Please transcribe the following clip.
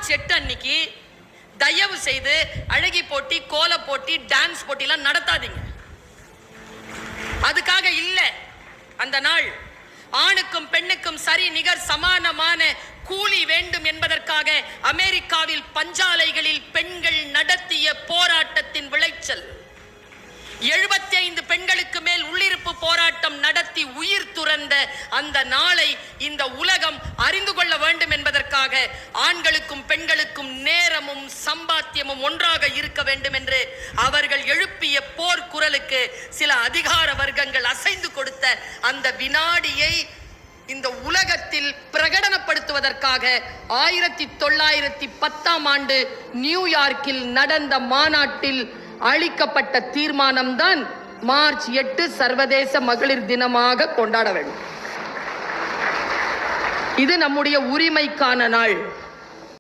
March 8 அன்னைக்கு தயவு செய்து அழகி போட்டி, கோல போட்டி, டான்ஸ் போட்டிலாம் நடத்தாதீங்க. அதுக்காக இல்ல அந்த நாள். ஆணுக்கும் பெண்ணுக்கும் சரி நிகர் சமானமான கூலி வேண்டும் என்பதற்காக அமெரிக்காவில் பஞ்சாலைகளில் பெண்கள் நடத்திய போராட்டத்தின் விளைச்சல். 75 பெண்களுக்கு மேல் உள்ளிருப்பு போராட்டம் நடத்தி உயிர் துறந்த அந்த நாளை இந்த உலகம் அறிந்து கொள்ள வேண்டும் என்பதற்காக ஆண்களுக்கும் பெண்களுக்கும் நேரமும் சம்பாத்தியமும் ஒன்றாக இருக்க வேண்டும் என்று அவர்கள் எழுப்பிய போர் குரலுக்கு சில அதிகார வர்க்கங்கள் அசைந்து கொடுத்த அந்த வினாடியை இந்த உலகத்தில் பிரகடனப்படுத்துவதற்காக 1910ஆம் ஆண்டு நியூயார்க்கில் நடந்த மாநாட்டில் அளிக்கப்பட்ட தீர்மானம்தான் மார்ச் 8 சர்வதேச மகளிர் தினமாக கொண்டாட வேண்டும். இது நம்முடைய உரிமைக்கான நாள்.